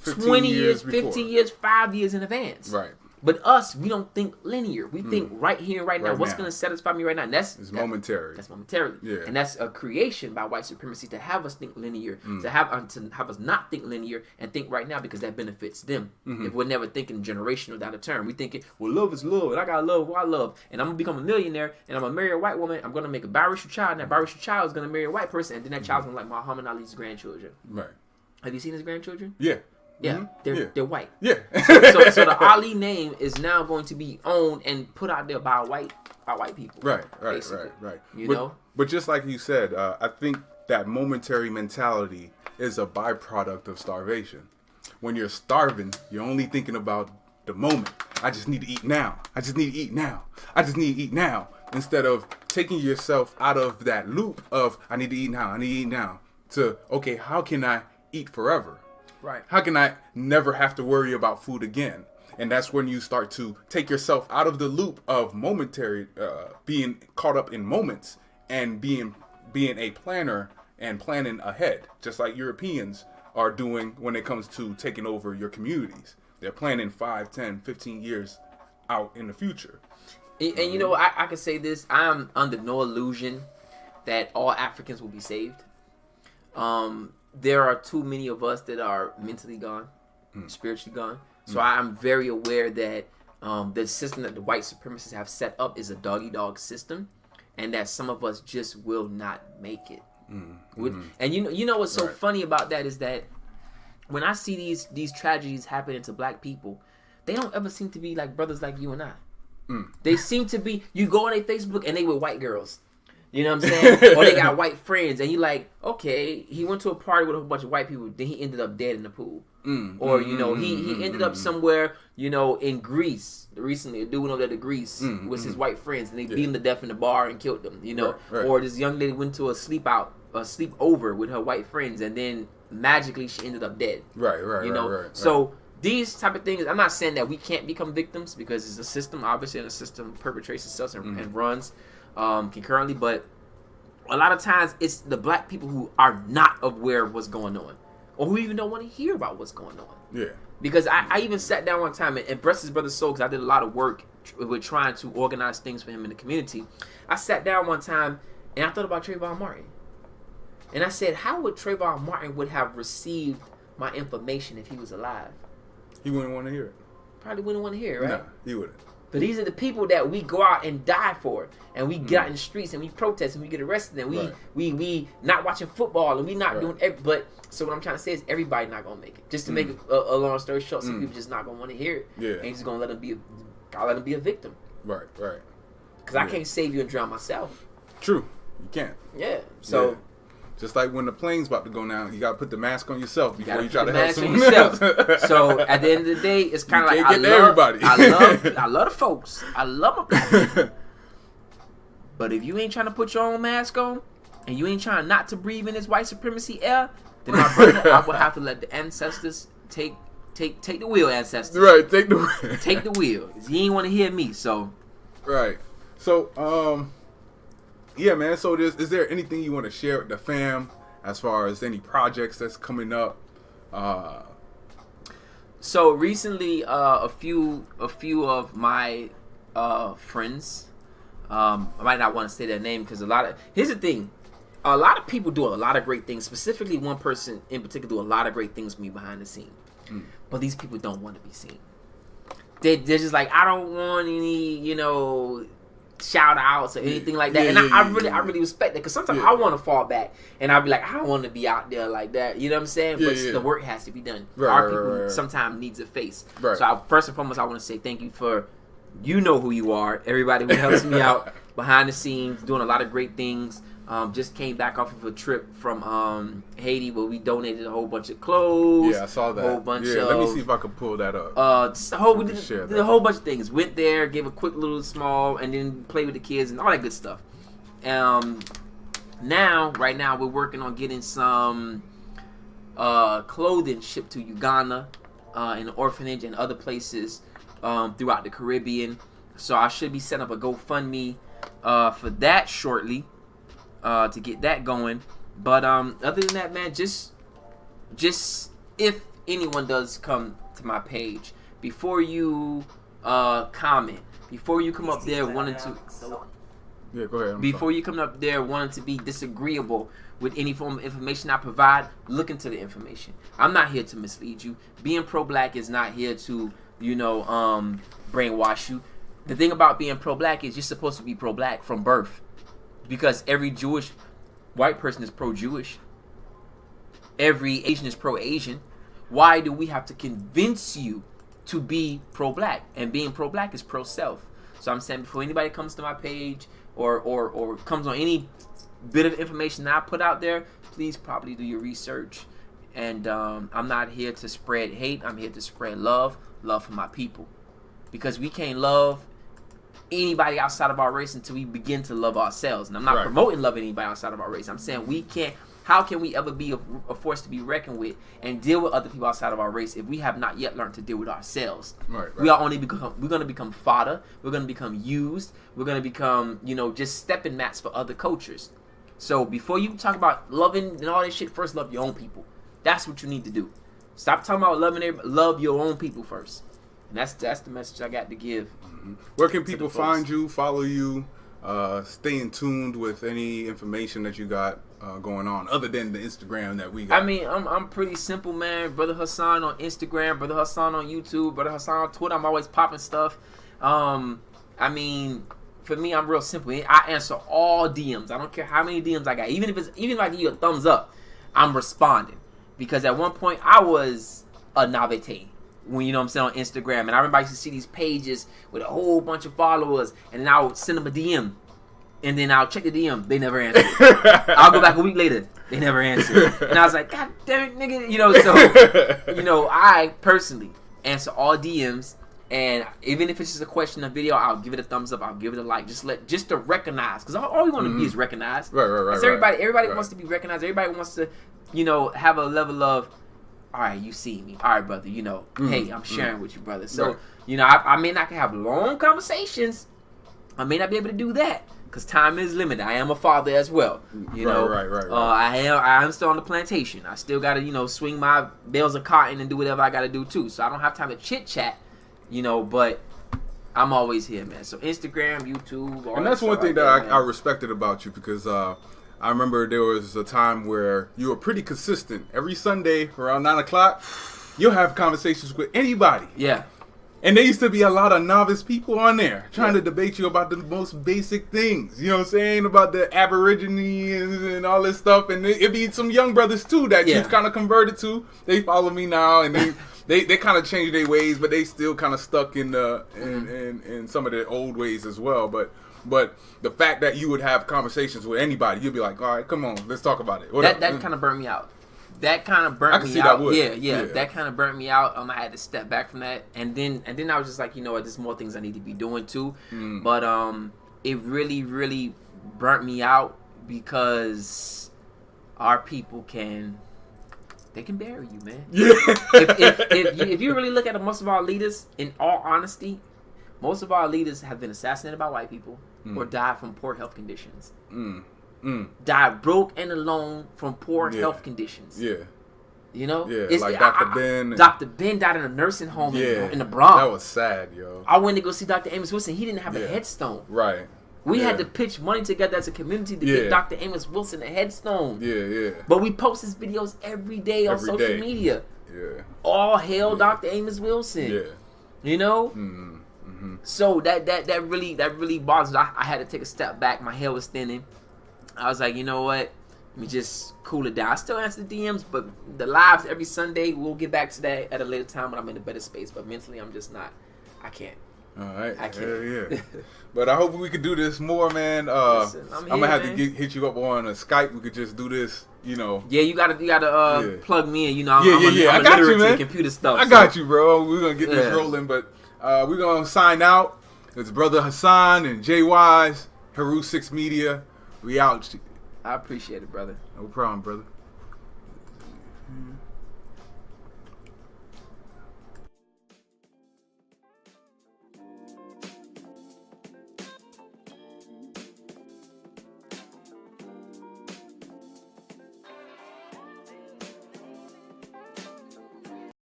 years, 15 years, 5 years in advance. Right. But us, we don't think linear. We think right here, right now. What's going to satisfy me right now? And it's momentary. That's momentarily. Yeah. And that's a creation by white supremacy to have us think linear, to have us not think linear and think right now because that benefits them. If we're never thinking generational down the term, we thinking, well, love is love, and I got to love who I love, and I'm going to become a millionaire, and I'm going to marry a white woman, I'm going to make a biracial child, and that biracial child is going to marry a white person, and then that child's going to like Muhammad Ali's grandchildren. Right. Have you seen his grandchildren? Yeah. Yeah, they're white. Yeah. so the Ali name is now going to be owned and put out there by white people. Right. You know? But just like you said, I think that momentary mentality is a byproduct of starvation. When you're starving, you're only thinking about the moment. I just need to eat now. I just need to eat now. I just need to eat now. Instead of taking yourself out of that loop of I need to eat now, I need to eat now, to, okay, how can I eat forever? Right. How can I never have to worry about food again? And that's when you start to take yourself out of the loop of momentary, being caught up in moments and being a planner and planning ahead, just like Europeans are doing when it comes to taking over your communities. They're planning 5, 10, 15 years out in the future. And you know, I can say this, I'm under no illusion that all Africans will be saved. There are too many of us that are mentally gone, spiritually gone. So I'm very aware that the system that the white supremacists have set up is a dog-eat-dog system, and that some of us just will not make it. And you know what's so funny about that is that when I see these tragedies happening to black people, they don't ever seem to be like brothers like you and I. They seem to be, you go on their Facebook and they with white girls. You know what I'm saying? Or they got white friends, and you like, okay, he went to a party with a whole bunch of white people, then he ended up dead in the pool. Or, you know, he ended up somewhere, you know, in Greece. Recently, a dude went over there to Greece with his white friends, and they beat him to death in the bar and killed them, you know. Or this young lady went to a sleepover with her white friends, and then magically she ended up dead. So these type of things, I'm not saying that we can't become victims, because it's a system, obviously, and the system perpetrates itself and runs concurrently, but a lot of times it's the black people who are not aware of what's going on, or who even don't want to hear about what's going on. Yeah. Because I even sat down one time and bless his brother soul, because I did a lot of work with trying to organize things for him in the community. I sat down one time and I thought about Trayvon Martin, and I said, how would Trayvon Martin would have received my information if he was alive? He wouldn't want to hear it. Probably wouldn't want to hear it, right? No, he wouldn't. But these are the people that we go out and die for, and we get out in the streets and we protest and we get arrested and we not watching football and we not doing. But so what I'm trying to say is everybody not gonna make it. Just to make a long story short, some people just not gonna want to hear it. Yeah, and just gonna let them be. I'll let them be a victim. Right. Because I can't save you and drown myself. True, you can't. Yeah. So. Yeah. Just like when the plane's about to go down, you gotta put the mask on yourself before you try to help someone else. So at the end of the day, it's kind of like everybody. I love the folks. I love my black people. But if you ain't trying to put your own mask on, and you ain't trying not to breathe in this white supremacy air, then my brother, I will have to let the ancestors take the wheel, ancestors. Right, take the wheel. Take the wheel. He ain't want to hear me, so. Right. So, yeah, man. So, is there anything you want to share with the fam as far as any projects that's coming up? So recently, a few of my friends, I might not want to say their name because here's the thing, a lot of people do a lot of great things. Specifically, one person in particular do a lot of great things for me behind the scene, but these people don't want to be seen. They're just like, I don't want any, shout outs or anything like that. I really respect that because sometimes I want to fall back and I'll be like, I don't want to be out there like that. You know what I'm saying? But the work has to be done. Our people sometimes needs a face. Right. So first and foremost, I want to say thank you for, you know who you are. Everybody who helps me out behind the scenes, doing a lot of great things. Just came back off of a trip from Haiti where we donated a whole bunch of clothes. Yeah, I saw that. A whole bunch of, let me see if I can pull that up. We did a whole bunch of things. Went there, gave a quick little small, and then played with the kids and all that good stuff. Right now, we're working on getting some clothing shipped to Uganda, in the orphanage and other places throughout the Caribbean. So I should be setting up a GoFundMe for that shortly. To get that going, but other than that, man, just if anyone does come to my page, before you comment, before you come up there wanting to, go ahead. Before you come up there wanting to be disagreeable with any form of information I provide, look into the information. I'm not here to mislead you. Being pro-black is not here to brainwash you. The thing about being pro-black is you're supposed to be pro-black from birth. Because every Jewish white person is pro-Jewish. Every Asian is pro-Asian. Why do we have to convince you to be pro-black? And being pro-black is pro-self. So I'm saying before anybody comes to my page or comes on any bit of information that I put out there, please probably do your research. And I'm not here to spread hate. I'm here to spread love for my people. Because we can't love anybody outside of our race until we begin to love ourselves. And I'm not promoting loving anybody outside of our race. I'm saying how can we ever be a force to be reckoned with and deal with other people outside of our race if we have not yet learned to deal with ourselves? Right. We're going to become fodder. We're going to become used. We're going to become, just stepping mats for other cultures. So before you talk about loving and all that shit, first love your own people. That's what you need to do. Stop talking about loving everybody. Love your own people first. And that's the message I got to give. Where can people find you, follow you, stay in tuned with any information that you got going on, other than the Instagram that we got? I mean, I'm pretty simple, man. Brotha Hassan on Instagram, Brotha Hassan on YouTube, Brotha Hassan on Twitter. I'm always popping stuff. I mean, for me, I'm real simple. I answer all DMs. I don't care how many DMs I got. Even if I give you a thumbs up, I'm responding. Because at one point, I was a novelty. When on Instagram, and I remember I used to see these pages with a whole bunch of followers, and then I would send them a DM, and then I'll check the DM, they never answer. I'll go back a week later, they never answer, and I was like, God damn it, nigga, so I personally answer all DMs, and even if it's just a question, a video, I'll give it a thumbs up, I'll give it a like, just to recognize, because all we want to be is recognized. Right. Everybody wants to be recognized. Everybody wants to, have a level of, all right, you see me. All right, brother, hey, I'm sharing with you, brother. So, I may not have long conversations. I may not be able to do that because time is limited. I am a father as well. Right. I am still on the plantation. I still got to, swing my bales of cotton and do whatever I got to do, too. So I don't have time to chit-chat, but I'm always here, man. So Instagram, YouTube, all and that's one thing that I respected about you because I remember there was a time where you were pretty consistent. Every Sunday around 9 o'clock, you'll have conversations with anybody. Yeah. And there used to be a lot of novice people on there trying to debate you about the most basic things. You know what I'm saying? About the Aborigines and all this stuff. And it'd be some young brothers, too, that you've kind of converted to. They follow me now, and they kind of changed their ways, but they still kind of stuck in the in some of their old ways as well. But the fact that you would have conversations with anybody, you'd be like, all right, come on, let's talk about it. That kind of burnt me out. That kind of burnt me out. Yeah. That kind of burnt me out. I had to step back from that, and then I was just like, you know what, there's more things I need to be doing too. But it really, really burnt me out because our people can bury you, man. Yeah. if you really look at most of our leaders, in all honesty, most of our leaders have been assassinated by white people or died from poor health conditions. Died broke and alone from poor health conditions. Yeah. You know? Yeah, like Dr. Ben. Dr. Ben died in a nursing home in the Bronx. That was sad, yo. I went to go see Dr. Amos Wilson. He didn't have a headstone. Right. We had to pitch money together as a community to get Dr. Amos Wilson a headstone. Yeah. But we post his videos every day on social media. Yeah. All hail Dr. Amos Wilson. Yeah. You know? So that really bothers me. I had to take a step back. My hair was thinning. I was like, you know what? Let me just cool it down. I still answer the DMs, but the lives every Sunday, we'll get back to that at a later time when I'm in a better space. But mentally, I'm just not. I can't. All right. I can't. Yeah. But I hope we could do this more, man. Listen, I'm gonna have to hit you up on a Skype. We could just do this, you know. Yeah, you gotta plug me in. You know, I'm I got you, man. Computer stuff. I got you, bro. We're gonna get this rolling, but we're gonna sign out. It's Brotha Hassan and Jwise, Haru 6 Media. We out. I appreciate it, brother. No problem, brother.